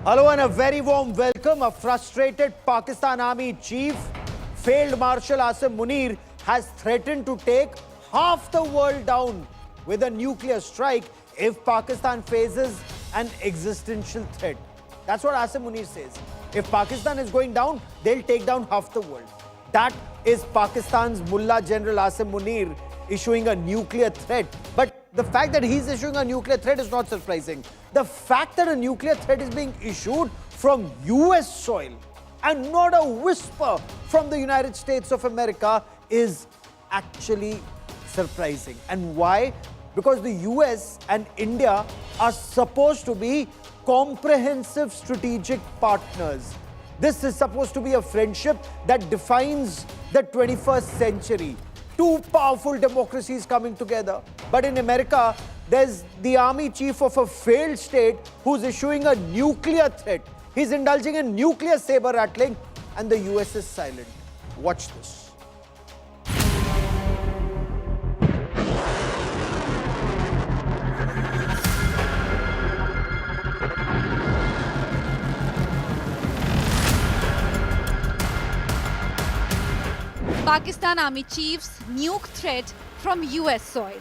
Hello and a very warm welcome. A frustrated Pakistan Army chief, Field Marshal Asim Munir, has threatened to take half the world down with a nuclear strike if Pakistan faces an existential threat. That's what Asim Munir says. If Pakistan is going down, they'll take down half the world. That is Pakistan's Mullah General Asim Munir issuing a nuclear threat. But the fact that he's issuing a nuclear threat is not surprising. The fact that a nuclear threat is being issued from US soil and not a whisper from the United States of America is actually surprising. And why? Because the US and India are supposed to be comprehensive strategic partners. This is supposed to be a friendship that defines the 21st century. Two powerful democracies coming together. But in America, there's the army chief of a failed state who's issuing a nuclear threat. He's indulging in nuclear saber rattling, and the US is silent. Watch this. Pakistan Army chief's nuke threat from US soil.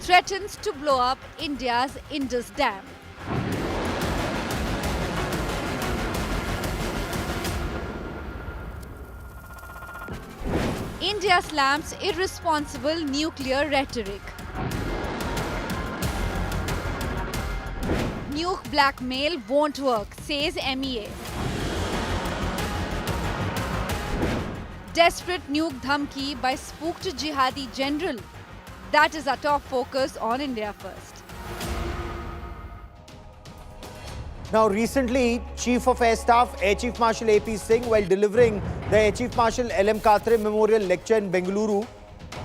Threatens to blow up India's Indus Dam. India slams irresponsible nuclear rhetoric. Nuke blackmail won't work, says MEA. Desperate nuke dhamki by spooked jihadi general. That is our top focus on India First. Now, recently, Chief of Air Staff, Air Chief Marshal A.P. Singh, while delivering the Air Chief Marshal L.M. Katre Memorial Lecture in Bengaluru,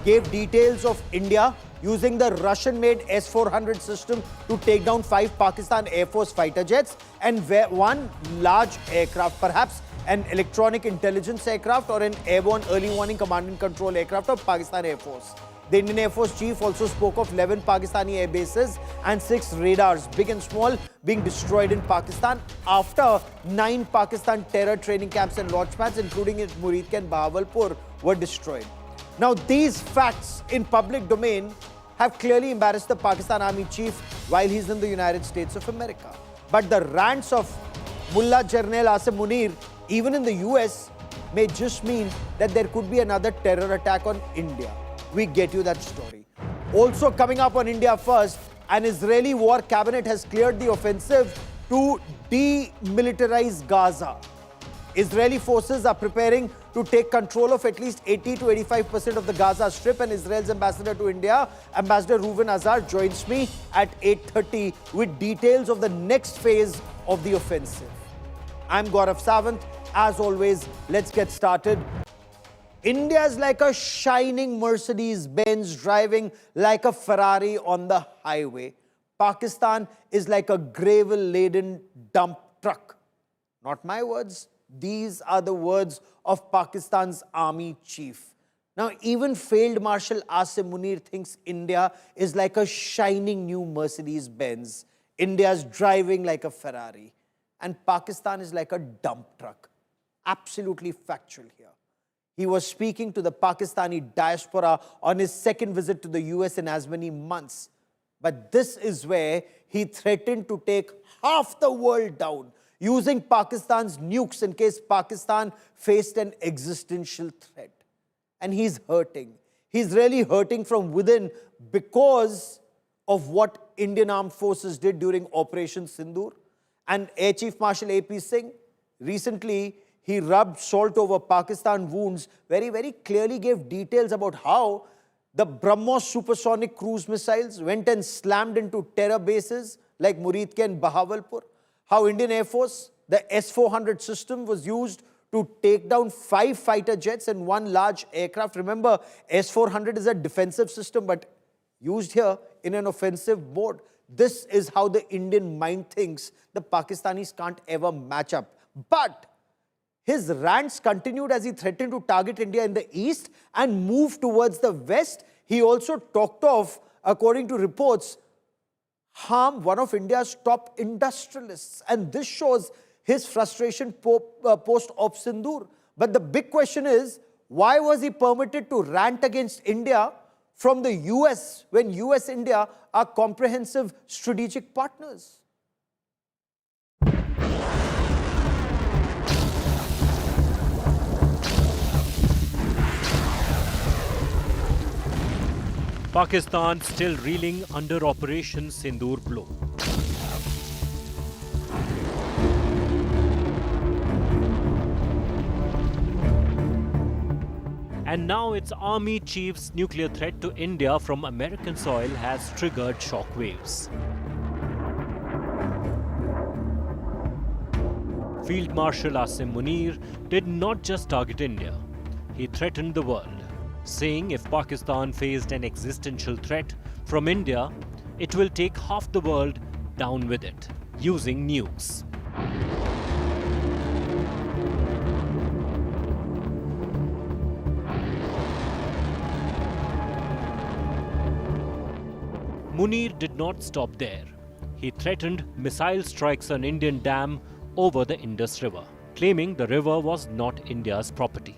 gave details of India using the Russian-made S-400 system to take down 5 Pakistan Air Force fighter jets and 1 large aircraft, perhaps an electronic intelligence aircraft or an airborne early warning command and control aircraft of Pakistan Air Force. The Indian Air Force chief also spoke of 11 Pakistani air bases and 6 radars, big and small, being destroyed in Pakistan after 9 Pakistan terror training camps and launch pads, including in Muridke and Bahawalpur, were destroyed. Now, these facts in public domain have clearly embarrassed the Pakistan Army chief while he's in the United States of America. But the rants of Mullah General Asim Munir, even in the US, may just mean that there could be another terror attack on India. We get you that story. Also coming up on India First, an Israeli war cabinet has cleared the offensive to demilitarize Gaza. Israeli forces are preparing to take control of at least 80 to 85% of the Gaza Strip, and Israel's ambassador to India, Ambassador Reuven Azar, joins me at 8:30 with details of the next phase of the offensive. I'm Gaurav Sawant. As always, let's get started. India is like a shining Mercedes-Benz driving like a Ferrari on the highway. Pakistan is like a gravel-laden dump truck. Not my words. These are the words of Pakistan's army chief. Now, even Field Marshal Asim Munir thinks India is like a shining new Mercedes-Benz. India's driving like a Ferrari. And Pakistan is like a dump truck. Absolutely factual here. He was speaking to the Pakistani diaspora on his second visit to the US in as many months. But this is where he threatened to take half the world down using Pakistan's nukes in case Pakistan faced an existential threat. And he's hurting. He's really hurting from within because of what Indian Armed Forces did during Operation Sindhu. And Air Chief Marshal A.P. Singh, recently, he rubbed salt over Pakistan wounds, very clearly gave details about how the BrahMos supersonic cruise missiles went and slammed into terror bases like Muridke and Bahawalpur. How Indian Air Force, the S-400 system was used to take down 5 fighter jets and 1 large aircraft. Remember, S-400 is a defensive system, but used here in an offensive mode. This is how the Indian mind thinks the Pakistanis can't ever match up. But his rants continued as he threatened to target India in the east and move towards the west. He also talked of, according to reports, harm one of India's top industrialists. And this shows his frustration post-Op Sindoor. But the big question is, why was he permitted to rant against India from the US when US-India are comprehensive strategic partners? Pakistan still reeling under Operation Sindhu blow. And now its army chief's nuclear threat to India from American soil has triggered shockwaves. Field Marshal Asim Munir did not just target India, he threatened the world, saying if Pakistan faced an existential threat from India, it will take half the world down with it, using nukes. Munir did not stop there. He threatened missile strikes on Indian dam over the Indus River, claiming the river was not India's property.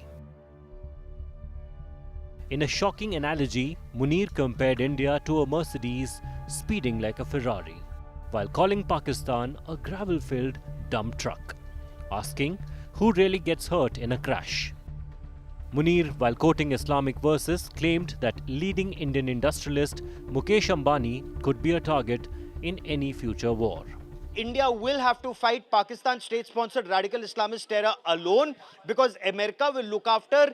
In a shocking analogy, Munir compared India to a Mercedes speeding like a Ferrari, while calling Pakistan a gravel-filled dump truck, asking who really gets hurt in a crash. Munir, while quoting Islamic verses, claimed that leading Indian industrialist Mukesh Ambani could be a target in any future war. India will have to fight Pakistan state-sponsored radical Islamist terror alone because America will look after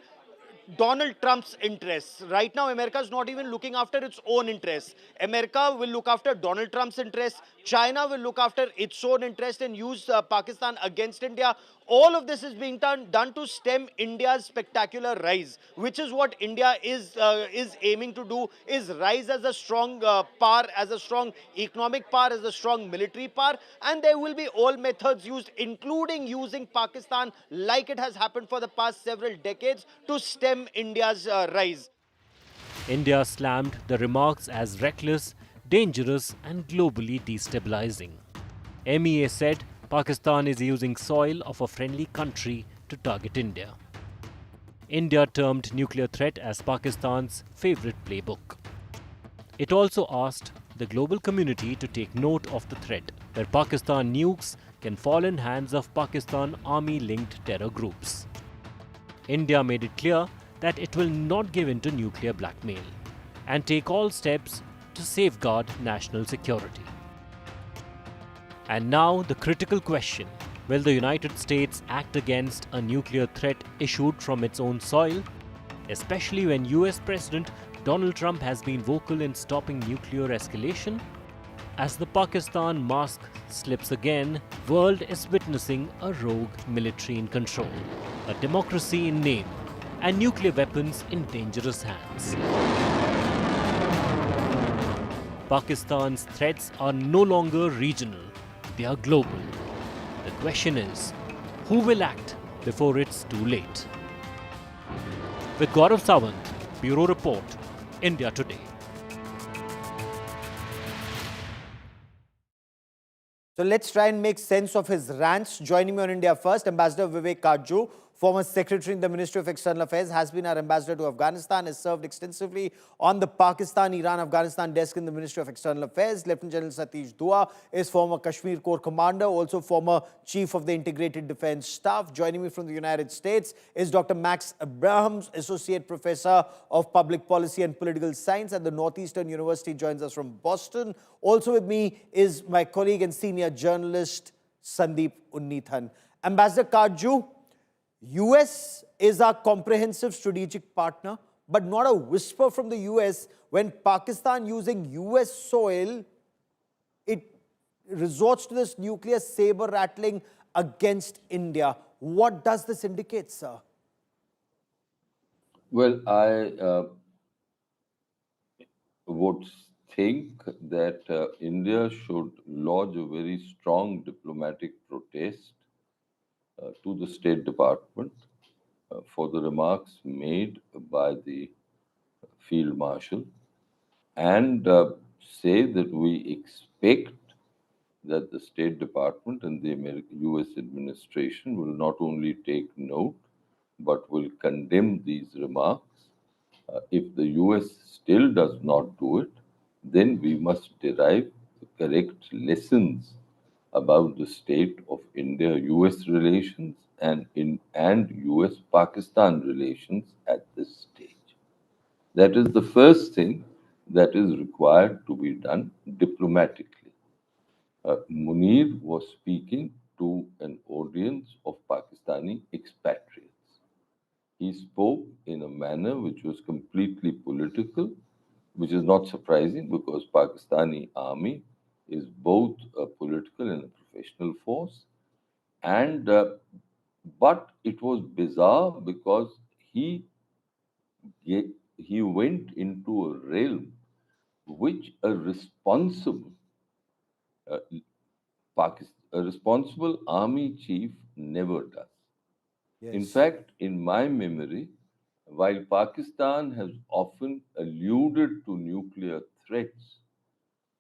Donald Trump's interests. Right now, America is not even looking after its own interests. America will look after Donald Trump's interests. China will look after its own interests and use Pakistan against India. All of this is being done to stem India's spectacular rise, which is what India is aiming to do, is rise as a strong power, as a strong economic power, as a strong military power. And there will be all methods used, including using Pakistan, like it has happened for the past several decades, to stem India's rise. India slammed the remarks as reckless, dangerous, and globally destabilizing. MEA said Pakistan is using soil of a friendly country to target India. India termed nuclear threat as Pakistan's favorite playbook. It also asked the global community to take note of the threat that Pakistan nukes can fall in hands of Pakistan army-linked terror groups. India made it clear that it will not give in to nuclear blackmail and take all steps to safeguard national security. And now the critical question, will the United States act against a nuclear threat issued from its own soil? Especially when US President Donald Trump has been vocal in stopping nuclear escalation? As the Pakistan mask slips again, world is witnessing a rogue military in control, a democracy in name, and nuclear weapons in dangerous hands. Pakistan's threats are no longer regional, they are global. The question is, who will act before it's too late? With Gaurav Sawant, Bureau Report, India Today. So let's try and make sense of his rants. Joining me on India First, Ambassador Vivek Kajju, former Secretary in the Ministry of External Affairs, has been our ambassador to Afghanistan, has served extensively on the Pakistan, Iran, Afghanistan desk in the Ministry of External Affairs. Lieutenant General Satish Dua is former Kashmir Corps Commander, also former Chief of the Integrated Defense Staff. Joining me from the United States is Dr. Max Abrahams, Associate Professor of Public Policy and Political Science at the Northeastern University, joins us from Boston. Also with me is my colleague and senior journalist, Sandeep Unnithan. Ambassador Kajju, US is our comprehensive strategic partner, but not a whisper from the US when Pakistan, using US soil, it resorts to this nuclear saber rattling against India. What does this indicate, sir? Well, I would think that India should lodge a very strong diplomatic protest to the State Department for the remarks made by the Field Marshal. And say that we expect that the State Department and the US administration will not only take note but will condemn these remarks. If the US still does not do it, then we must derive the correct lessons about the state of India-US relations and US-Pakistan relations at this stage. That is the first thing that is required to be done diplomatically. Munir was speaking to an audience of Pakistani expatriates. He spoke in a manner which was completely political, which is not surprising because Pakistani army is both a political and a professional force. And but it was bizarre because he he went into a realm which uh, a responsible army chief never does. In Yes. fact, in my memory, while Pakistan has often alluded to nuclear threats,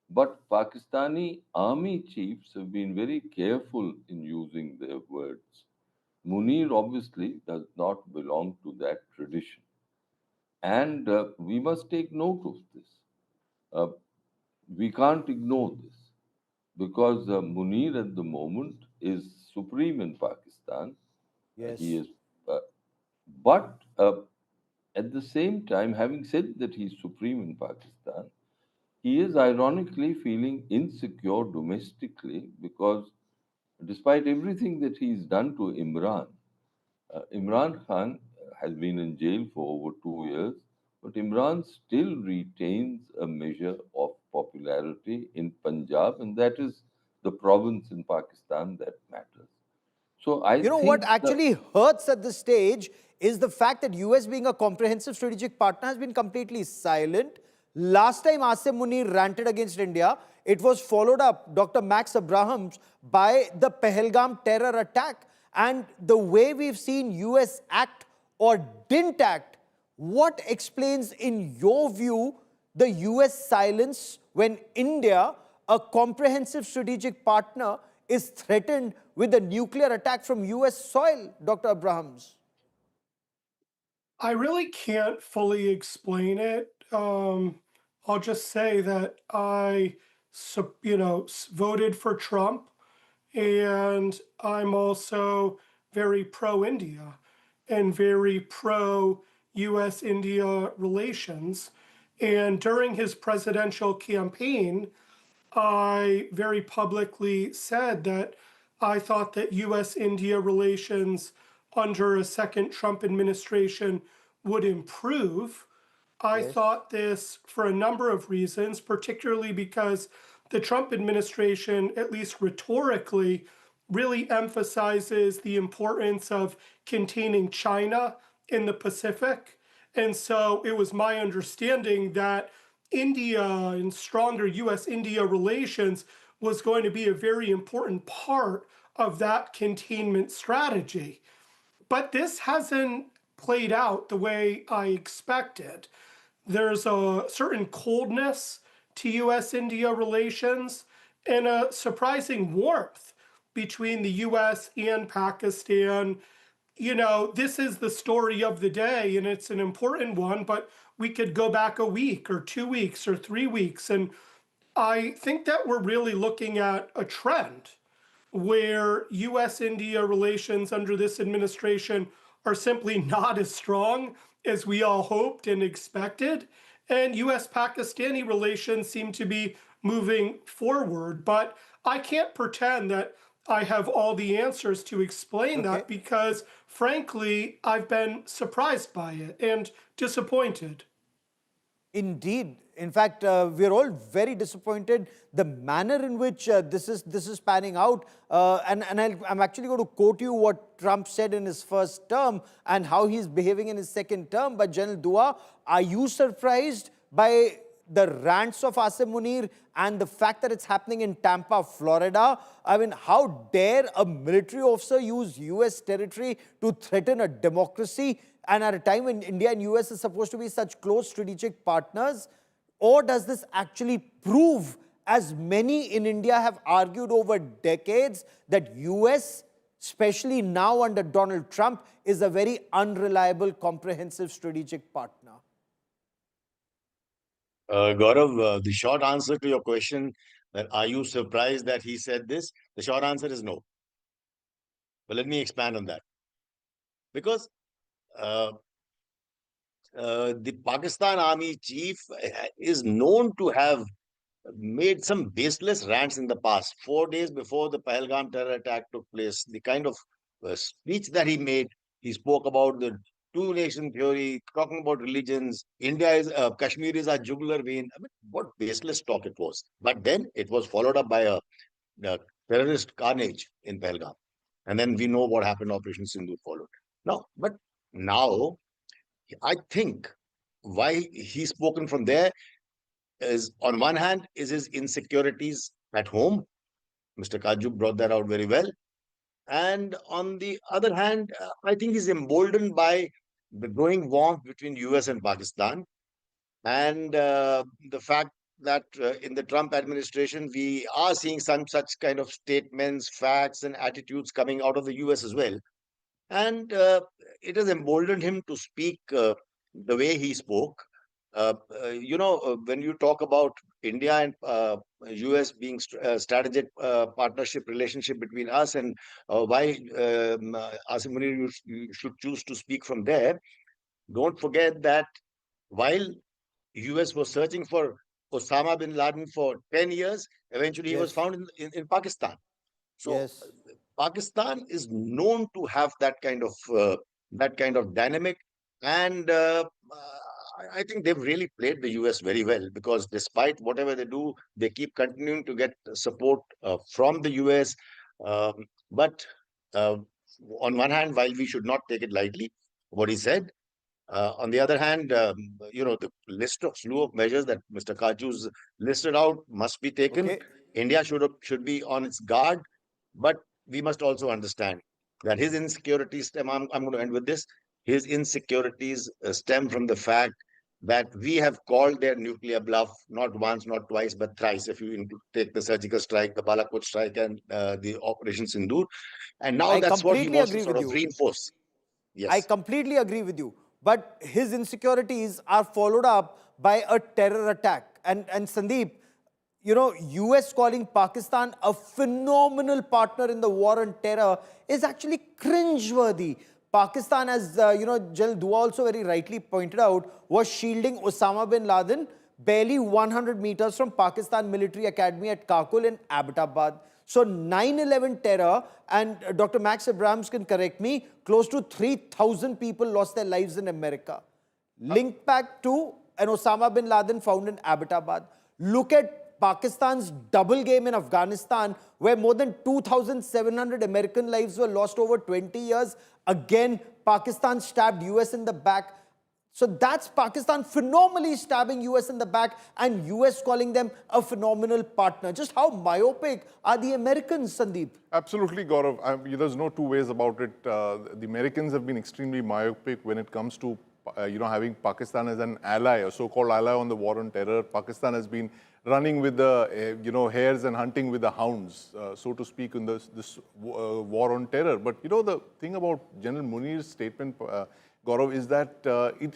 but Pakistani army chiefs have been very careful in using their words. Munir obviously does not belong to that tradition. And we must take note of this. Uh, we can't ignore this because Munir at the moment is supreme in Pakistan. He Yes. is, uh, but at the same time, having said that he's supreme in Pakistan, he is ironically feeling insecure domestically because despite everything that he's done to Imran, Imran Khan has been in jail for over 2 years, but Imran still retains a measure of popularity in Punjab, and that is the province in Pakistan that matters. So I You know what think actually hurts at this stage is the fact that US being a comprehensive strategic partner has been completely silent. Last time Asim Munir ranted against India, it was followed up, Dr. Max Abrahams, by the Pahalgam terror attack. And the way we've seen US act or didn't act, what explains in your view the US silence when India, a comprehensive strategic partner, is threatened with a nuclear attack from US soil, Dr. Abrahams? I really can't fully explain it. I'll just say that voted for Trump, and I'm also very pro-India and very pro-U.S.-India relations. And during his presidential campaign, I very publicly said that I thought that US India relations under a second Trump administration would improve. I Yes. thought this for a number of reasons, particularly because the Trump administration, at least rhetorically, really emphasizes the importance of containing China in the Pacific. And so it was my understanding that India and stronger US India relations was going to be a very important part of that containment strategy. But this hasn't played out the way I expected. There's a certain coldness to US India relations and a surprising warmth between the US and Pakistan. This is the story of the day and it's an important one, but we could go back a week or 2 weeks or 3 weeks. And I think that we're really looking at a trend where US India relations under this administration are simply not as strong as we all hoped and expected. And US Pakistani relations seem to be moving forward. But I can't pretend that I have all the answers to explain Okay. that because, frankly, I've been surprised by it and disappointed. Indeed. In fact, we're all very disappointed the manner in which this is panning out. I'm actually going to quote you what Trump said in his first term and how he's behaving in his second term. But General Dua, are you surprised by the rants of Asim Munir and the fact that it's happening in Tampa, Florida? I mean, how dare a military officer use US territory to threaten a democracy, and at a time when India and US are supposed to be such close strategic partners? Or does this actually prove, as many in India have argued over decades, that US, especially now under Donald Trump, is a very unreliable, comprehensive strategic partner? Gaurav, the short answer to your question, that are you surprised that he said this? The short answer is no. But let me expand on that. Because uh, the Pakistan Army chief is known to have made some baseless rants in the past. 4 days before the Pahalgam terror attack took place, the kind of speech that he made, he spoke about the two-nation theory, talking about religions. India is, Kashmir is our jugular vein. I mean, what baseless talk it was. But then it was followed up by a terrorist carnage in Pahalgam. And then we know what happened, Operation Sindhu followed. Now, I think why he's spoken from there is, on one hand, is his insecurities at home. Mr. Kaju brought that out very well. And on the other hand, I think he's emboldened by the growing warmth between US and Pakistan, and the fact that in the Trump administration, we are seeing some such kind of statements, facts, and attitudes coming out of the US as well. And it has emboldened him to speak the way he spoke. When you talk about India and US being strategic partnership relationship between us, and why Asim Munir, you should choose to speak from there. Don't forget that while US was searching for Osama bin Laden for 10 years, eventually he was Yes, found in Pakistan. So yes. Pakistan is known to have that kind of dynamic, and I think they've really played the US very well, because despite whatever they do, they keep continuing to get support from the US. But uh, on one hand, while we should not take it lightly, what he said, on the other hand, the list of slew of measures that Mr. Kaju's listed out must be taken. Okay. India should be on its guard, but we must also understand that his insecurities stem. I'm going to end with this. His insecurities stem from the fact that we have called their nuclear bluff not once, not twice, but thrice. If you take the surgical strike, the Balakot strike, and the Operation Sindhu, and now I that's what he completely wants to agree sort with of you. reinforce. I Yes. completely agree with you. But his insecurities are followed up by a terror attack. And Sandeep, US calling Pakistan a phenomenal partner in the war on terror is actually cringeworthy. Pakistan, as General Dua also very rightly pointed out, was shielding Osama bin Laden barely 100 meters from Pakistan Military Academy at Kakul in Abbottabad. So 9/11 terror, and Dr. Max Abrahams can correct me, close to 3,000 people lost their lives in America. Linked back to an Osama bin Laden found in Abbottabad. Look at Pakistan's double game in Afghanistan, where more than 2,700 American lives were lost over 20 years. Again, Pakistan stabbed US in the back. So that's Pakistan phenomenally stabbing US in the back, and US calling them a phenomenal partner. Just how myopic are the Americans, Sandeep? Absolutely, Gaurav. There's no two ways about it. The Americans have been extremely myopic when it comes to having Pakistan as an ally, a so-called ally on the war on terror. Pakistan has been running with the hares and hunting with the hounds, so to speak, in this war on terror. But the thing about General Munir's statement, Gaurav, is that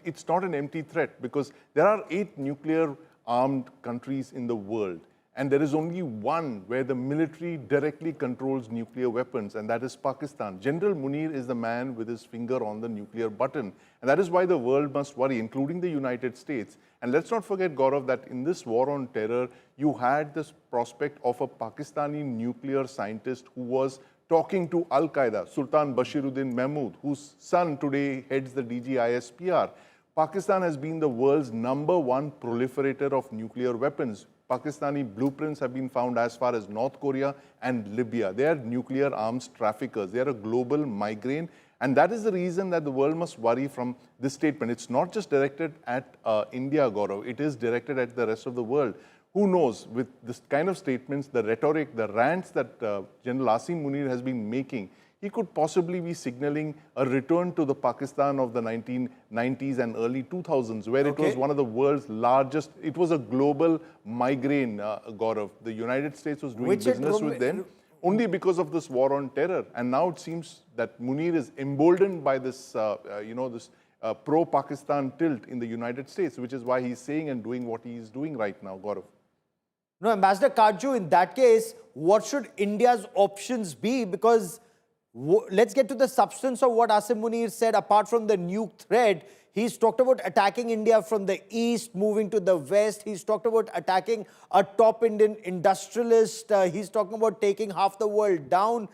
it's not an empty threat, because there are 8 nuclear armed countries in the world, and there is only one where the military directly controls nuclear weapons, and that is Pakistan. General Munir is the man with his finger on the nuclear button, and that is why the world must worry, including the United States. And let's not forget, Gaurav, that in this war on terror, you had this prospect of a Pakistani nuclear scientist who was talking to Al-Qaeda, Sultan Bashiruddin Mahmood, whose son today heads the DGISPR. Pakistan has been the world's #1 proliferator of nuclear weapons. Pakistani blueprints have been found as far as North Korea and Libya. They are nuclear arms traffickers. They are a global migraine. And that is the reason that the world must worry from this statement. It's not just directed at India, Gaurav. It is directed at the rest of the world. Who knows, with this kind of statements, the rhetoric, the rants that General Asim Munir has been making, he could possibly be signaling a return to the Pakistan of the 1990s and early 2000s, where it was one of the world's largest, it was a global migraine, Gaurav. The United States was doing business with them only because of this war on terror. And now it seems that Munir is emboldened by this, this pro-Pakistan tilt in the United States, which is why he's saying and doing what he is doing right now, Gaurav. No, Ambassador Kaju, in that case, what should India's options be? Because let's get to the substance of what Asim Munir said. Apart from the nuke threat, he's talked about attacking India from the east, moving to the west. He's talked about attacking a top Indian industrialist. He's talking about taking half the world down.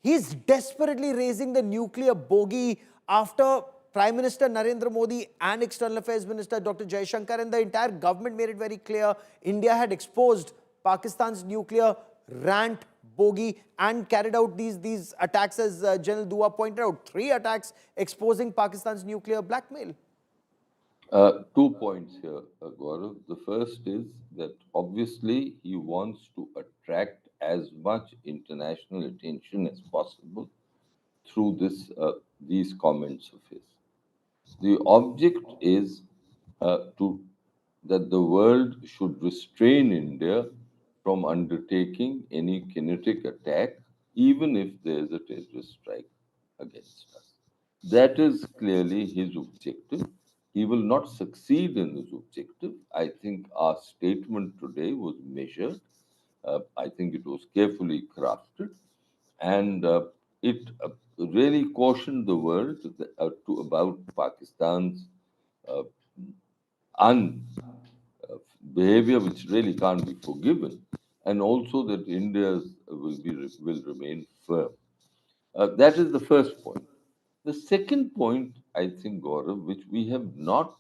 He's desperately raising the nuclear bogey after Prime Minister Narendra Modi and External Affairs Minister Dr. Jaishankar and the entire government made it very clear India had exposed Pakistan's nuclear rant bogey and carried out these attacks, as General Dua pointed out, 3 attacks exposing Pakistan's nuclear blackmail. 2 points here, Gaurav. The first is that obviously he wants to attract as much international attention as possible through these comments of his. The object is that the world should restrain India from undertaking any kinetic attack, even if there is a terrorist strike against us. That is clearly his objective. He will not succeed in his objective. I think our statement today was measured. I think it was carefully crafted. And it really cautioned the world about Pakistan's behavior, which really can't be forgiven, and also that India will remain firm. That is the first point. The second point, I think, Gaurav, which we have not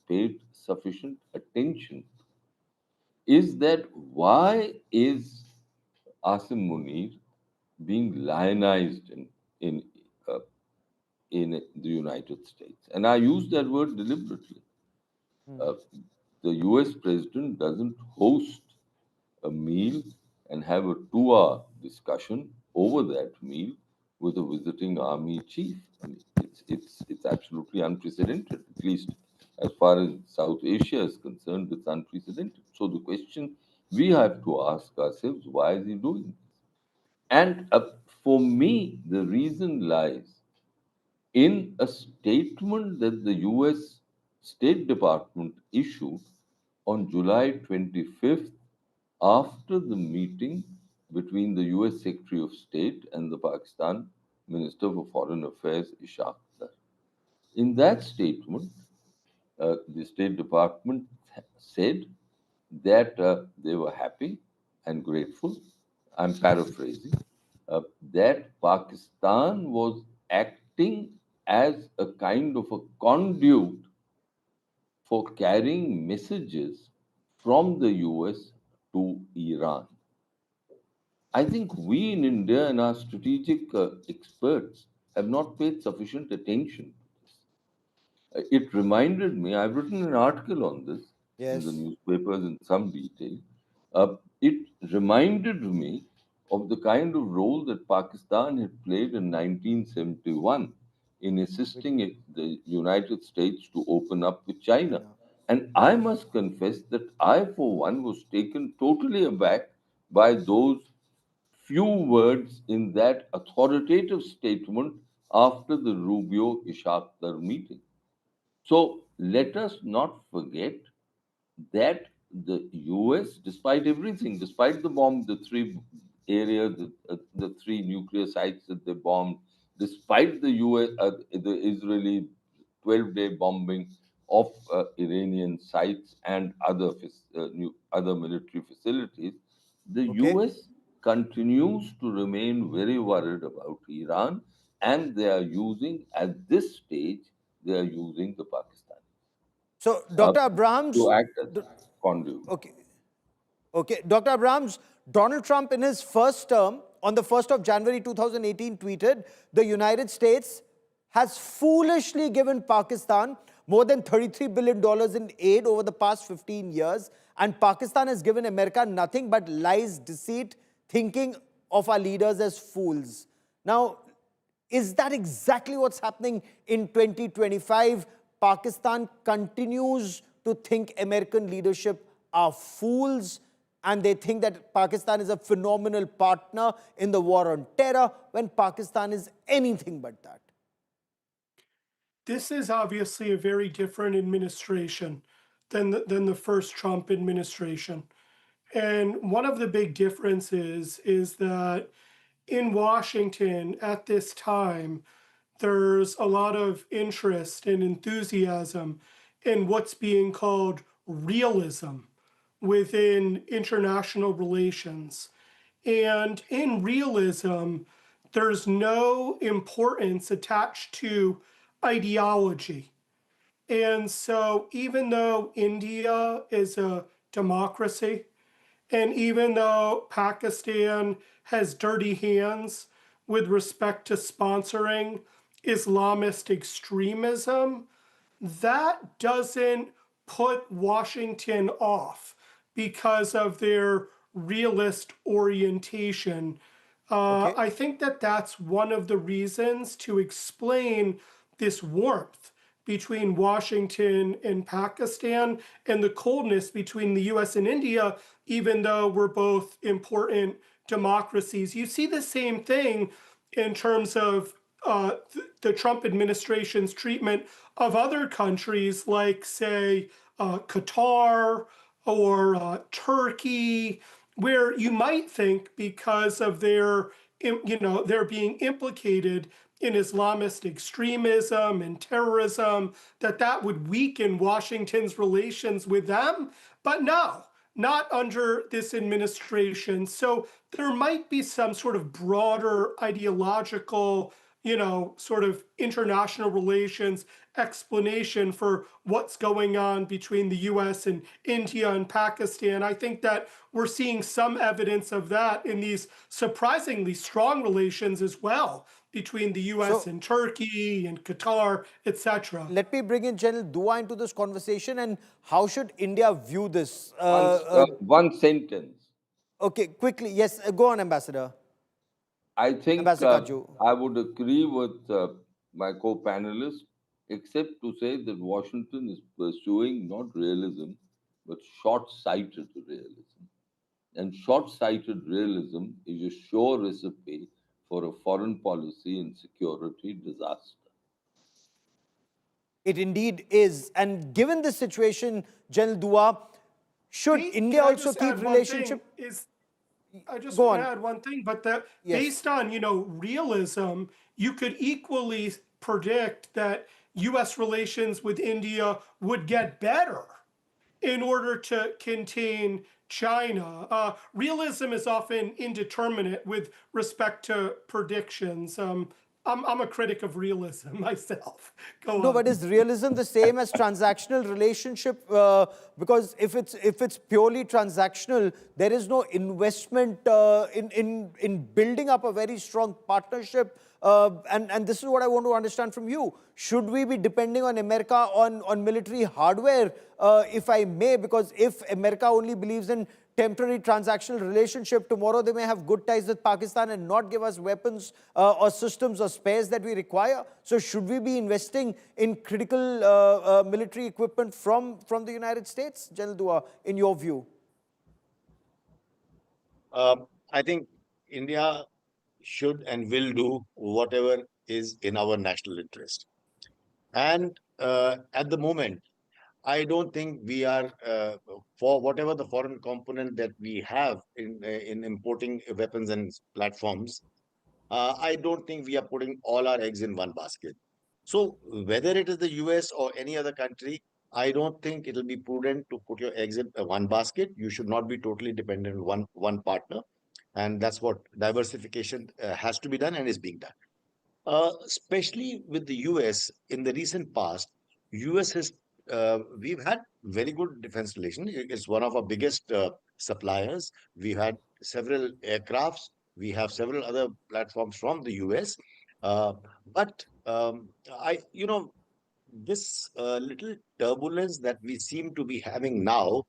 paid sufficient attention to, is that why is Asim Munir being lionized in uh, in the United States? And I use that word deliberately. Uh, the US president doesn't host a meal and have a 2-hour discussion over that meal with a visiting army chief. I mean, it's absolutely unprecedented, at least as far as South Asia is concerned, it's unprecedented. So the question we have to ask ourselves, why is he doing this? And for me, the reason lies in a statement that the US State Department issued on July 25th after the meeting between the US Secretary of State and the Pakistan Minister for Foreign Affairs, Ishaq Dar. In that statement, the State Department said that they were happy and grateful, I'm paraphrasing, that Pakistan was acting as a kind of a conduit for carrying messages from the US to Iran. I think we in India and our strategic experts have not paid sufficient attention to this. It reminded me, I've written an article on this in the newspapers in some detail. It reminded me of the kind of role that Pakistan had played in 1971 in assisting the United States to open up with China. And I must confess that I, for one, was taken totally aback by those few words in that authoritative statement after the Rubio Ishaq Dar meeting. So let us not forget that the US, despite everything, despite the bomb, the 3 areas, the 3 nuclear sites that they bombed, despite the the Israeli 12-day bombing of Iranian sites and other military facilities, the US continues to remain very worried about Iran, and they are using, at this stage, they are using the Pakistan So, Dr. Abrahams, to act as conduit. Okay, Dr. Abrahams, Donald Trump in his first term on the 1st of January 2018 tweeted, the United States has foolishly given Pakistan more than $33 billion in aid over the past 15 years, and Pakistan has given America nothing but lies, deceit, thinking of our leaders as fools. Now, Is that exactly what's happening in 2025? Pakistan continues to think American leadership are fools, and they think that Pakistan is a phenomenal partner in the war on terror, when Pakistan is anything but that. This is obviously a very different administration than the first Trump administration. And one of the big differences is that in Washington at this time, there's a lot of interest and enthusiasm in what's being called realism within international relations. And in realism, there's no importance attached to ideology. And so, even though India is a democracy, and even though Pakistan has dirty hands with respect to sponsoring Islamist extremism, that doesn't put Washington off because of their realist orientation. Okay. I think that that's one of the reasons to explain this warmth between Washington and Pakistan and the coldness between the US and India, even though we're both important democracies. You see the same thing in terms of the Trump administration's treatment of other countries like, say, Qatar or Turkey, where you might think because of their, they're being implicated in Islamist extremism and terrorism, that would weaken Washington's relations with them. But no, not under this administration. So there might be some sort of broader ideological, sort of international relations explanation for what's going on between the US and India and Pakistan. I think that we're seeing some evidence of that in these surprisingly strong relations as well between the US So and Turkey and Qatar, etc. let me bring in General Dua into this conversation. And how should India view this? One sentence. Okay, quickly. Yes, go on, Ambassador. I think Ambassador Kaju. I would agree with my co-panelists, except to say that Washington is pursuing not realism, but short-sighted realism. And short-sighted realism is a sure recipe for a foreign policy and security disaster. It indeed is. And given this situation, General Dua, should India Can I also just keep add one thing? relationship? I just Go want to on. add one thing, but that Yes. based on, realism, you could equally predict that US relations with India would get better in order to contain China. Realism is often indeterminate with respect to predictions. I'm a critic of realism myself. Go No, on. but is realism the same as transactional relationship? Because if it's purely transactional, there is no investment in building up a very strong partnership. And this is what I want to understand from you. Should we be depending on America on military hardware, if I may? Because if America only believes in temporary transactional relationship, tomorrow they may have good ties with Pakistan and not give us weapons or systems or spares that we require. So should we be investing in critical military equipment from the United States, General Dua, in your view? I think India should and will do whatever is in our national interest. And at the moment, I don't think we are, for whatever the foreign component that we have in importing weapons and platforms. I don't think we are putting all our eggs in one basket. So whether it is the US or any other country, I don't think it'll be prudent to put your eggs in one basket. You should not be totally dependent on one partner, and that's what diversification has to be done and is being done. Especially with the US in the recent past, US has we've had very good defense relations. It's one of our biggest suppliers. We had several aircrafts. We have several other platforms from the US. But this little turbulence that we seem to be having now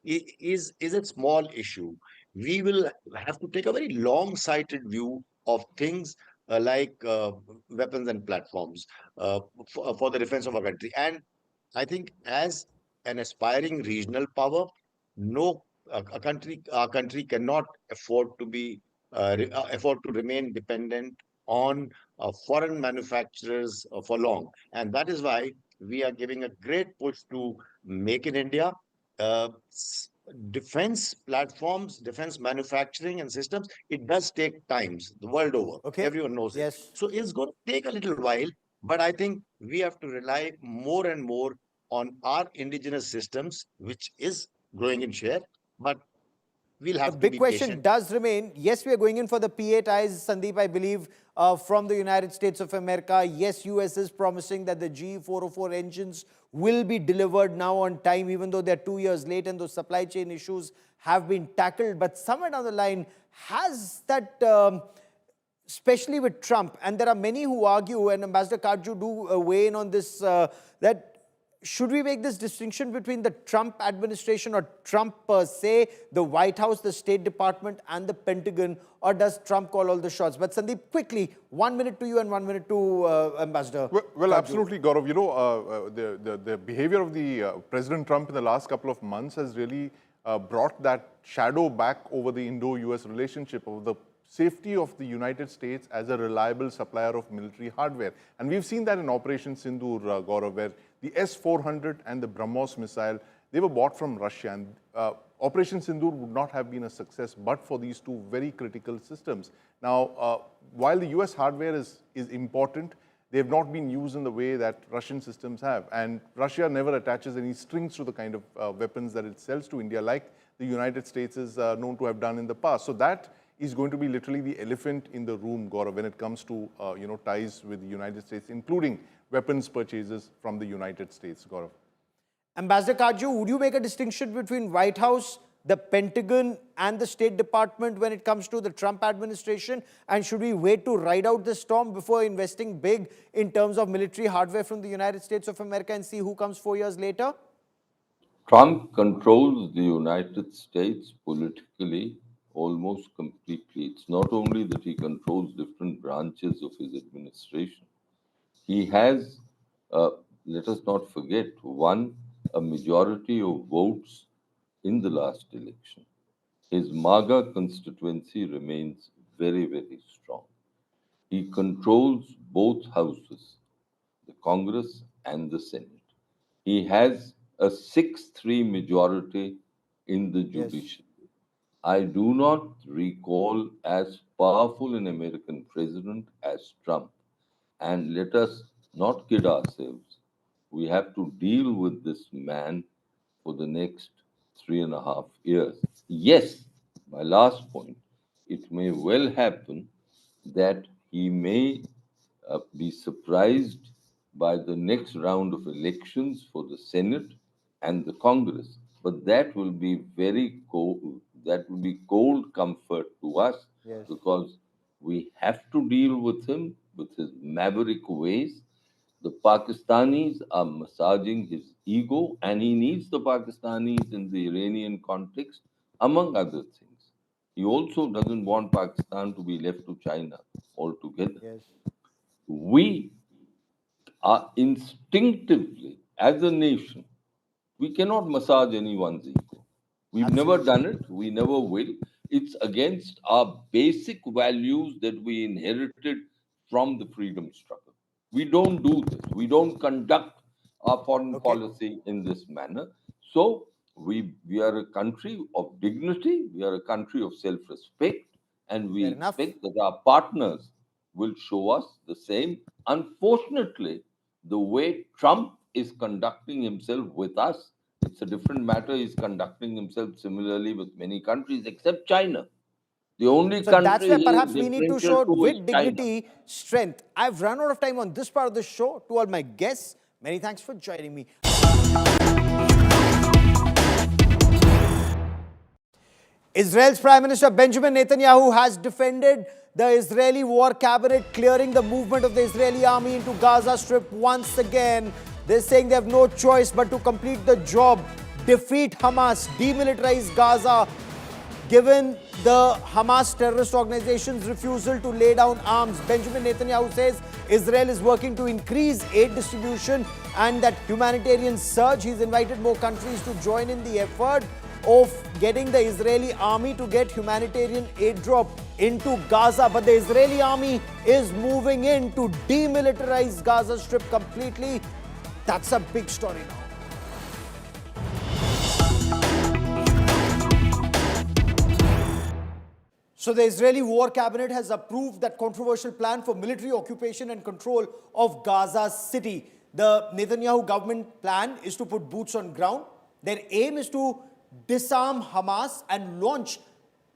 is a small issue. We will have to take a very long-sighted view of things like weapons and platforms for the defense of our country. And I think as an aspiring regional power, no our country cannot afford to afford to remain dependent on foreign manufacturers for long. And that is why we are giving a great push to Make in India. Uh, s- Defense platforms, defense manufacturing and systems, it does take times the world over. Okay. Everyone knows it. Yes. So it's going to take a little while, but I think we have to rely more and more on our indigenous systems, which is growing in share, but we'll The have to big be question patient. does remain, yes, we are going in for the PA ties, Sandeep, I believe, from the United States of America. Yes, US is promising that the GE404 engines will be delivered now on time, even though they're 2 years late and those supply chain issues have been tackled. But somewhere down the line, has that, especially with Trump, and there are many who argue, and Ambassador Kajju do weigh in on this, that should we make this distinction between the Trump administration or Trump per se, the White House, the State Department, and the Pentagon, or does Trump call all the shots? But Sandeep, quickly, 1 minute to you and 1 minute to Ambassador. Well, Kajju. absolutely, Gaurav. You know, the behavior of the President Trump in the last couple of months has really brought that shadow back over the Indo-US relationship, of the safety of the United States as a reliable supplier of military hardware. And we've seen that in Operation Sindhu, Gaurav, where the S-400 and the BrahMos missile, they were bought from Russia. And Operation Sindhu would not have been a success but for these two very critical systems. Now, while the US hardware is important, they have not been used in the way that Russian systems have. And Russia never attaches any strings to the kind of weapons that it sells to India, like the United States is known to have done in the past. So that is going to be literally the elephant in the room, Gaurav, when it comes to ties with the United States, including weapons purchases from the United States, Gaurav. Ambassador Kajju, would you make a distinction between White House, the Pentagon, and the State Department when it comes to the Trump administration? And should we wait to ride out the storm before investing big in terms of military hardware from the United States of America and see who comes 4 years later? Trump controls the United States politically almost completely. It's not only that he controls different branches of his administration. He has, let us not forget, won a majority of votes in the last election. His MAGA constituency remains very, very strong. He controls both houses, the Congress and the Senate. He has a 6-3 majority in the Yes. judiciary. I do not recall as powerful an American president as Trump. And let us not kid ourselves. We have to deal with this man for the next 3.5 years. Yes, my last point, it may well happen that he may be surprised by the next round of elections for the Senate and the Congress. But that will be very cold. That will be cold comfort to us Yes. because we have to deal with him with his maverick ways. The Pakistanis are massaging his ego, and he needs the Pakistanis in the Iranian context, among other things. He also doesn't want Pakistan to be left to China altogether. Yes. We are instinctively, as a nation, we cannot massage anyone's ego. We've never done it. We never will. It's against our basic values that we inherited from the freedom struggle. We don't do this. We don't conduct our foreign Okay. policy in this manner. So we are a country of dignity. We are a country of self-respect, and we Fair enough. expect that our partners will show us the same. Unfortunately, the way Trump is conducting himself with us, it's a different matter. He's conducting himself similarly with many countries except China. The only So that's country where he is perhaps we need to differential show to is with China. dignity, strength. I've run out of time on this part of the show. To all my guests, many thanks for joining me. Israel's Prime Minister Benjamin Netanyahu has defended the Israeli war cabinet clearing the movement of the Israeli army into Gaza Strip once again. They're saying they have no choice but to complete the job, defeat Hamas, demilitarize Gaza, given the Hamas terrorist organization's refusal to lay down arms. Benjamin Netanyahu says Israel is working to increase aid distribution and that humanitarian surge. He's invited more countries to join in the effort of getting the Israeli army to get humanitarian aid drop into Gaza. But the Israeli army is moving in to demilitarize Gaza Strip completely. That's a big story now. So the Israeli War Cabinet has approved that controversial plan for military occupation and control of Gaza City. The Netanyahu government plan is to put boots on ground. Their aim is to disarm Hamas and launch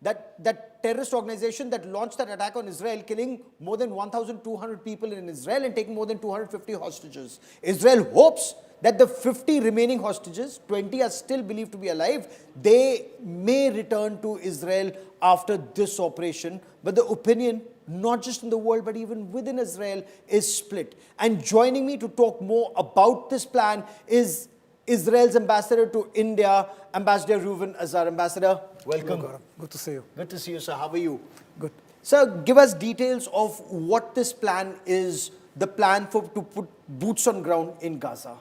that terrorist organization that launched that attack on Israel, killing more than 1,200 people in Israel and taking more than 250 hostages. Israel hopes that the 50 remaining hostages, 20 are still believed to be alive, they may return to Israel after this operation. But the opinion, not just in the world, but even within Israel, is split. And joining me to talk more about this plan is Israel's ambassador to India, Ambassador Reuven Azar. Ambassador, welcome. Hello, Gaurav. Good to see you. Good to see you, sir. How are you? Good. Sir, give us details of what this plan is, the plan to put boots on ground in Gaza.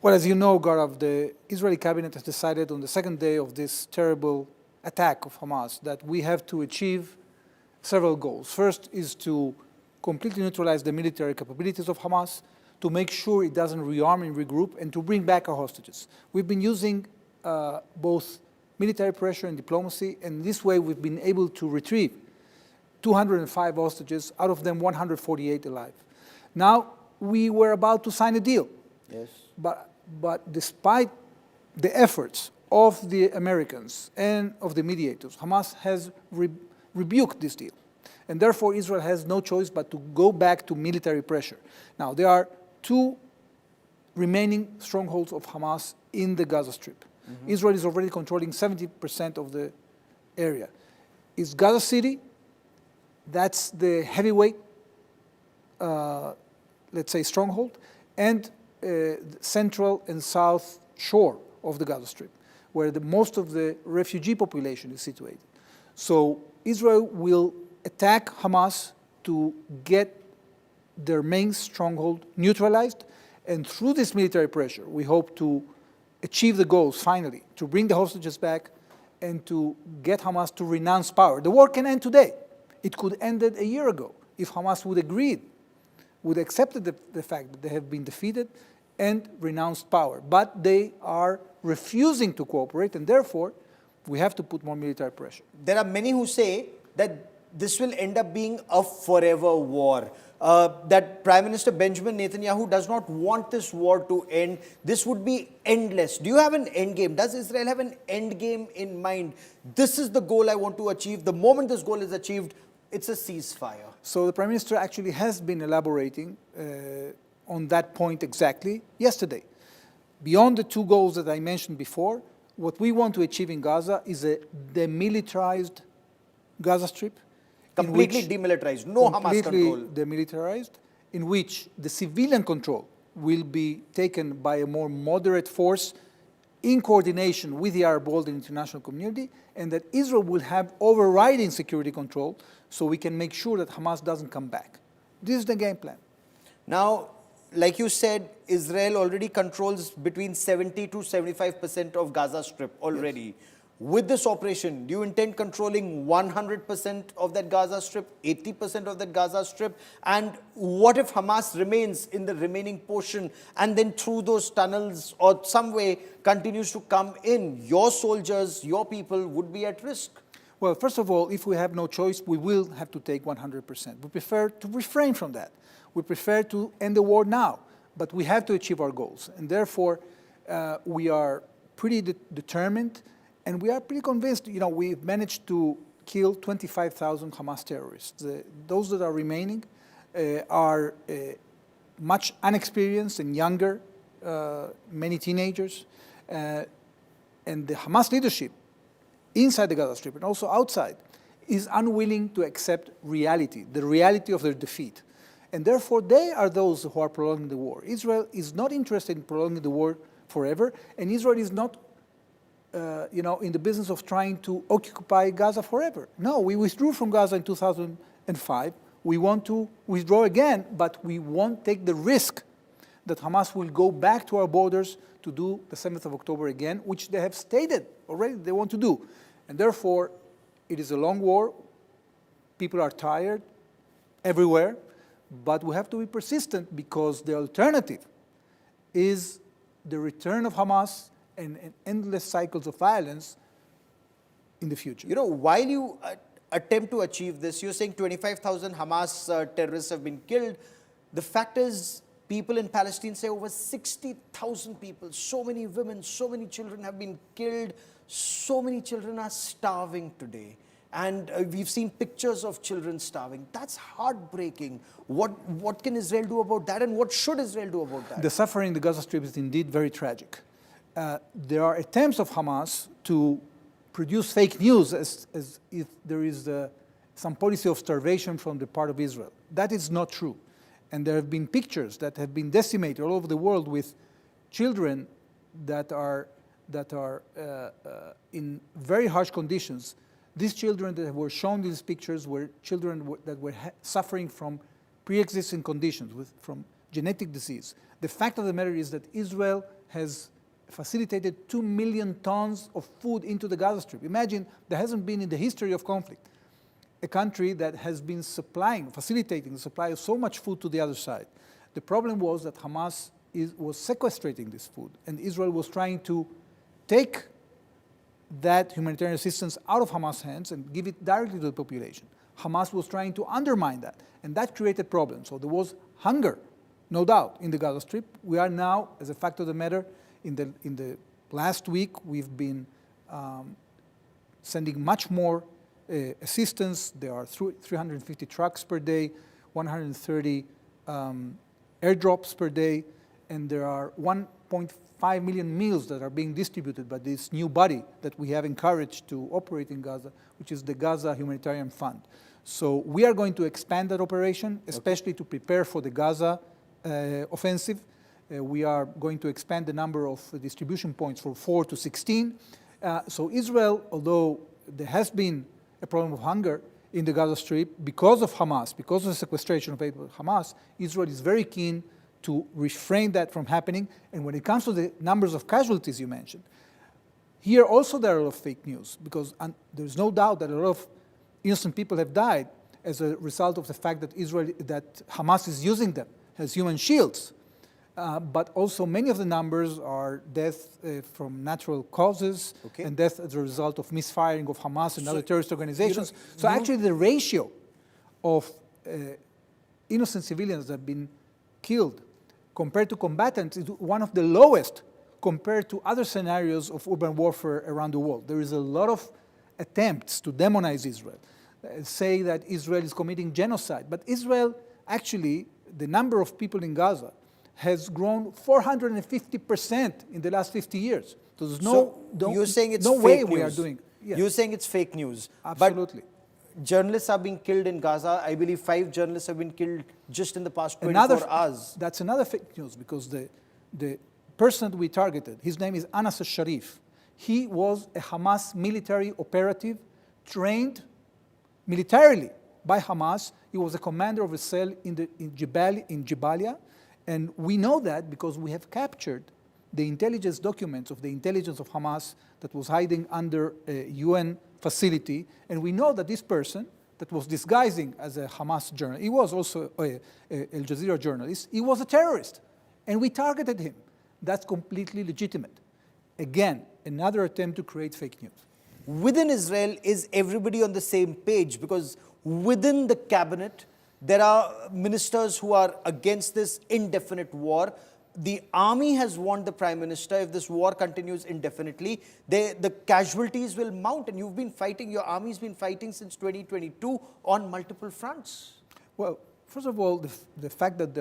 Well, as you know, Gaurav, the Israeli cabinet has decided on the second day of this terrible attack of Hamas that we have to achieve several goals. First is to completely neutralize the military capabilities of Hamas, to make sure it doesn't rearm and regroup, and to bring back our hostages. We've been using both military pressure and diplomacy, and this way we've been able to retrieve 205 hostages, out of them 148 alive. Now, we were about to sign a deal. Yes. But despite the efforts of the Americans and of the mediators, Hamas has rebuked this deal. And therefore, Israel has no choice but to go back to military pressure. Now, there are two remaining strongholds of Hamas in the Gaza Strip. Mm-hmm. Israel is already controlling 70% of the area. It's Gaza City, that's the heavyweight, let's say, stronghold, and central and south shore of the Gaza Strip, where most of the refugee population is situated. So Israel will attack Hamas to get their main stronghold neutralized, and through this military pressure, we hope to achieve the goals, finally, to bring the hostages back and to get Hamas to renounce power. The war can end today. It could end a year ago if Hamas would accept the fact that they have been defeated and renounced power. But they are refusing to cooperate, and therefore, we have to put more military pressure. There are many who say that this will end up being a forever war. That Prime Minister Benjamin Netanyahu does not want this war to end. This would be endless. Do you have an end game? Does Israel have an end game in mind? This is the goal I want to achieve. The moment this goal is achieved, it's a ceasefire. So the Prime Minister actually has been elaborating on that point exactly yesterday. Beyond the two goals that I mentioned before, what we want to achieve in Gaza is a demilitarized Gaza Strip. Completely demilitarized, no Hamas control. Completely demilitarized, in which the civilian control will be taken by a more moderate force in coordination with the Arab world and international community, and that Israel will have overriding security control so we can make sure that Hamas doesn't come back. This is the game plan. Now, like you said, Israel already controls between 70 to 75% of Gaza Strip already. Yes. With this operation, do you intend controlling 100% of that Gaza Strip, 80% of that Gaza Strip? And what if Hamas remains in the remaining portion and then through those tunnels or some way continues to come in? Your soldiers, your people would be at risk. Well, first of all, if we have no choice, we will have to take 100%. We prefer to refrain from that. We prefer to end the war now, but we have to achieve our goals. And therefore, we are pretty determined. And we are pretty convinced, we've managed to kill 25,000 Hamas terrorists. Those that are remaining are much unexperienced and younger, many teenagers. And the Hamas leadership inside the Gaza Strip and also outside is unwilling to accept reality, the reality of their defeat. And therefore, they are those who are prolonging the war. Israel is not interested in prolonging the war forever, and Israel is not in the business of trying to occupy Gaza forever. No, we withdrew from Gaza in 2005. We want to withdraw again, but we won't take the risk that Hamas will go back to our borders to do the 7th of October again, which they have stated already they want to do. And therefore, it is a long war. People are tired everywhere, but we have to be persistent because the alternative is the return of Hamas and endless cycles of violence in the future. You know, while you attempt to achieve this, you're saying 25,000 Hamas terrorists have been killed. The fact is, people in Palestine say over 60,000 people, so many women, so many children have been killed. So many children are starving today. And we've seen pictures of children starving. That's heartbreaking. What can Israel do about that, and what should Israel do about that? The suffering in the Gaza Strip is indeed very tragic. There are attempts of Hamas to produce fake news as if there is some policy of starvation from the part of Israel. That is not true. And there have been pictures that have been decimated all over the world with children that are in very harsh conditions. These children that were shown in these pictures were children that were suffering from pre-existing conditions, from genetic disease. The fact of the matter is that Israel has facilitated 2 million tons of food into the Gaza Strip. Imagine, there hasn't been in the history of conflict a country that has been facilitating the supply of so much food to the other side. The problem was that Hamas was sequestrating this food, and Israel was trying to take that humanitarian assistance out of Hamas' hands and give it directly to the population. Hamas was trying to undermine that, and that created problems. So there was hunger, no doubt, in the Gaza Strip. We are now, as a fact of the matter, in the last week, we've been sending much more assistance. There are 350 trucks per day, 130 airdrops per day, and there are 1.5 million meals that are being distributed by this new body that we have encouraged to operate in Gaza, which is the Gaza Humanitarian Fund. So we are going to expand that operation, especially to prepare for the Gaza offensive. We are going to expand the number of distribution points from 4 to 16. So Israel, although there has been a problem of hunger in the Gaza Strip because of Hamas, because of the sequestration of Hamas, Israel is very keen to refrain that from happening. And when it comes to the numbers of casualties you mentioned, here also there are a lot of fake news, because there's no doubt that a lot of innocent people have died as a result of the fact that Hamas is using them as human shields. But also many of the numbers are death from natural causes, and death as a result of misfiring of Hamas and other terrorist organizations. Actually the ratio of innocent civilians that have been killed compared to combatants is one of the lowest compared to other scenarios of urban warfare around the world. There is a lot of attempts to demonize Israel, say that Israel is committing genocide. But Israel, actually, the number of people in Gaza has grown 450% in the last 50 years. So there's you're saying it's no fake way news. we are doing. Yes. You're saying it's fake news. Absolutely. But journalists are being killed in Gaza. I believe 5 journalists have been killed just in the past 24 hours. That's another fake news, because the person that we targeted, his name is Anas al-Sharif. He was a Hamas military operative trained militarily by Hamas. He was a commander of a cell in Jabalia. And we know that because we have captured the intelligence documents of the intelligence of Hamas that was hiding under a UN facility. And we know that this person that was disguising as a Hamas journalist, he was also a Al Jazeera journalist, he was a terrorist. And we targeted him. That's completely legitimate. Again, another attempt to create fake news. Within Israel, is everybody on the same page? Because within the cabinet, there are ministers who are against this indefinite war. The army has warned the prime minister, if this war continues indefinitely, the casualties will mount. And you've been fighting, your army's been fighting since 2022 on multiple fronts. Well, first of all, the fact that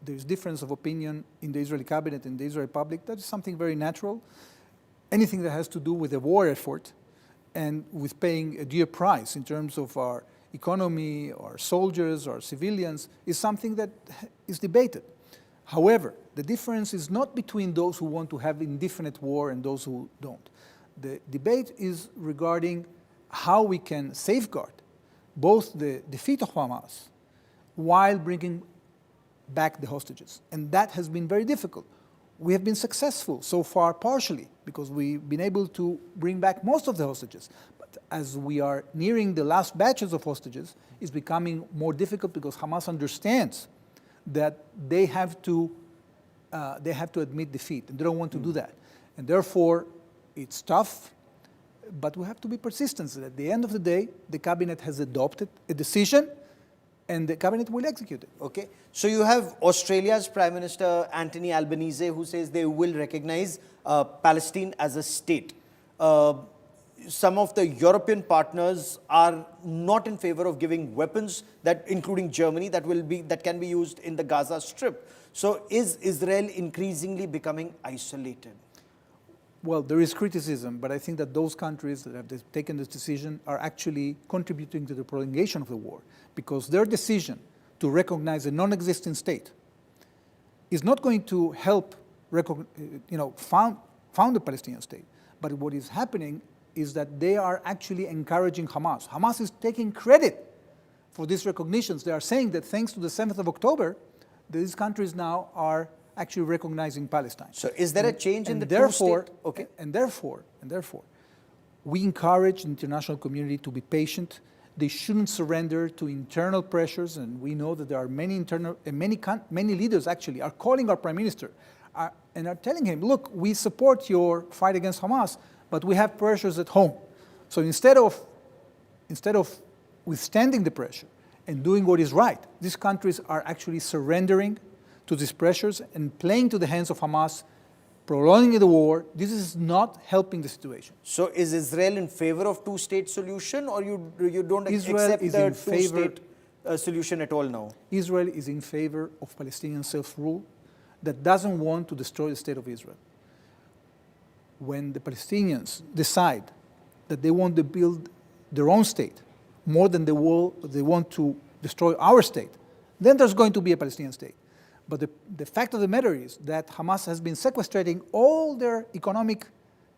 there's difference of opinion in the Israeli cabinet and the Israeli public, that is something very natural. Anything that has to do with a war effort and with paying a dear price in terms of our economy, our soldiers, our civilians, is something that is debated. However, the difference is not between those who want to have indefinite war and those who don't. The debate is regarding how we can safeguard both the defeat of Hamas while bringing back the hostages. And that has been very difficult. We have been successful so far partially because we've been able to bring back most of the hostages. But as we are nearing the last batches of hostages, it's becoming more difficult because Hamas understands that they have to admit defeat, and they don't want to do that. And therefore, it's tough, but we have to be persistent. At the end of the day, the cabinet has adopted a decision, and the cabinet will execute it. Okay. So you have Australia's Prime Minister Anthony Albanese, who says they will recognize Palestine as a state. Some of the European partners are not in favor of giving weapons, that including Germany, that can be used in the Gaza Strip. So is Israel increasingly becoming isolated? Well, there is criticism, but I think that those countries that have taken this decision are actually contributing to the prolongation of the war, because their decision to recognize a non-existent state is not going to help found a Palestinian state. But what is happening is that they are actually encouraging Hamas. Hamas is taking credit for these recognitions. They are saying that thanks to the 7th of October, these countries now are actually recognizing Palestine. So is there a change in the two-state? Okay. And therefore, we encourage the international community to be patient. They shouldn't surrender to internal pressures, and we know that there are many leaders actually are calling our prime minister and are telling him, look, we support your fight against Hamas, but we have pressures at home. So instead of withstanding the pressure and doing what is right, these countries are actually surrendering to these pressures and playing to the hands of Hamas, prolonging the war. This is not helping the situation. So is Israel in favor of two-state solution, or you don't accept the two-state solution at all now? Israel is in favor of Palestinian self-rule that doesn't want to destroy the state of Israel. When the Palestinians decide that they want to build their own state more than they want to destroy our state, then there's going to be a Palestinian state. But the fact of the matter is that Hamas has been sequestrating all their economic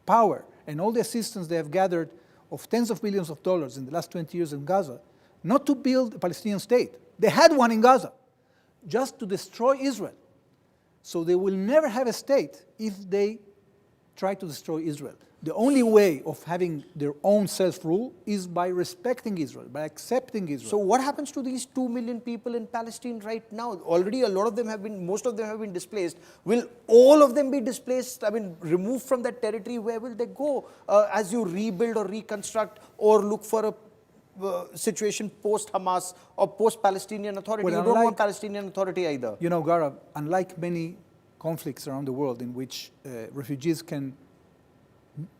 power and all the assistance they have gathered of tens of billions of dollars in the last 20 years in Gaza, not to build a Palestinian state. They had one in Gaza, just to destroy Israel. So they will never have a state if they try to destroy Israel. The only way of having their own self-rule is by respecting Israel, by accepting Israel. So what happens to these 2 million people in Palestine right now? Already most of them have been displaced. Will all of them be displaced, removed from that territory? Where will they go as you rebuild or reconstruct or look for a situation post-Hamas or post-Palestinian Authority? Well, you don't want Palestinian Authority either. You know, Gaurav, unlike many conflicts around the world in which refugees can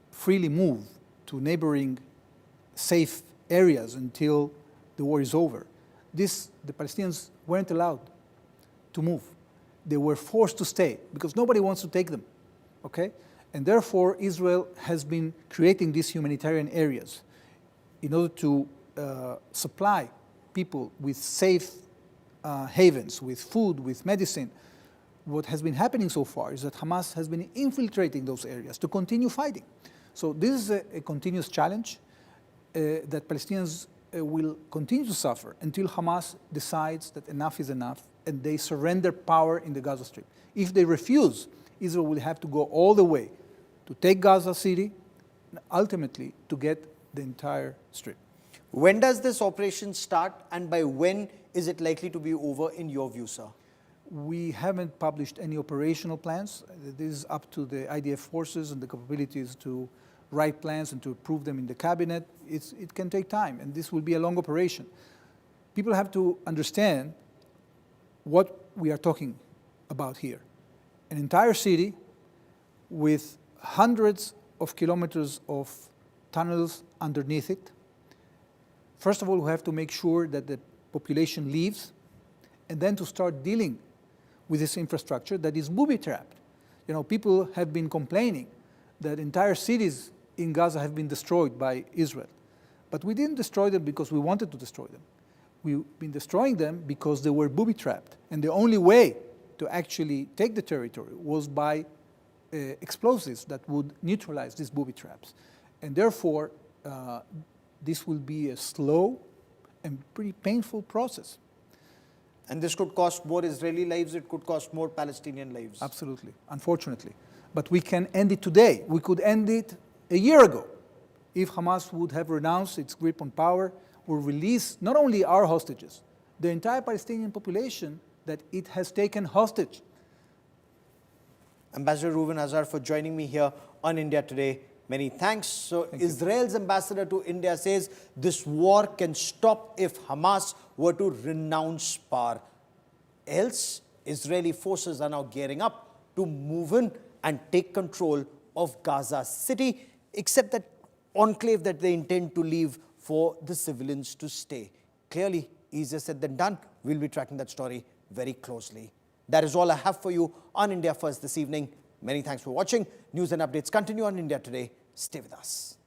freely move to neighboring safe areas until the war is over, the Palestinians weren't allowed to move. They were forced to stay because nobody wants to take them, okay? And therefore, Israel has been creating these humanitarian areas in order to supply people with safe havens, with food, with medicine. What has been happening so far is that Hamas has been infiltrating those areas to continue fighting. So this is a continuous challenge that Palestinians will continue to suffer until Hamas decides that enough is enough and they surrender power in the Gaza Strip. If they refuse, Israel will have to go all the way to take Gaza City and ultimately to get the entire strip. When does this operation start, and by when is it likely to be over in your view, sir? We haven't published any operational plans. This is up to the IDF forces and the capabilities to write plans and to approve them in the cabinet. It can take time, and this will be a long operation. People have to understand what we are talking about here. An entire city with hundreds of kilometers of tunnels underneath it. First of all, we have to make sure that the population leaves, and then to start dealing with this infrastructure that is booby-trapped. You know, people have been complaining that entire cities in Gaza have been destroyed by Israel. But we didn't destroy them because we wanted to destroy them. We've been destroying them because they were booby-trapped. And the only way to actually take the territory was by explosives that would neutralize these booby traps. And therefore, this will be a slow and pretty painful process. And this could cost more Israeli lives, it could cost more Palestinian lives. Absolutely, unfortunately. But we can end it today. We could end it a year ago if Hamas would have renounced its grip on power or release not only our hostages, the entire Palestinian population that it has taken hostage. Ambassador Reuven Azar for joining me here on India Today. Many thanks. So Israel's ambassador to India says this war can stop if Hamas were to renounce power. Else, Israeli forces are now gearing up to move in and take control of Gaza City, except that enclave that they intend to leave for the civilians to stay. Clearly, easier said than done. We'll be tracking that story very closely. That is all I have for you on India First this evening. Many thanks for watching. News and updates continue on India Today. Stay with us.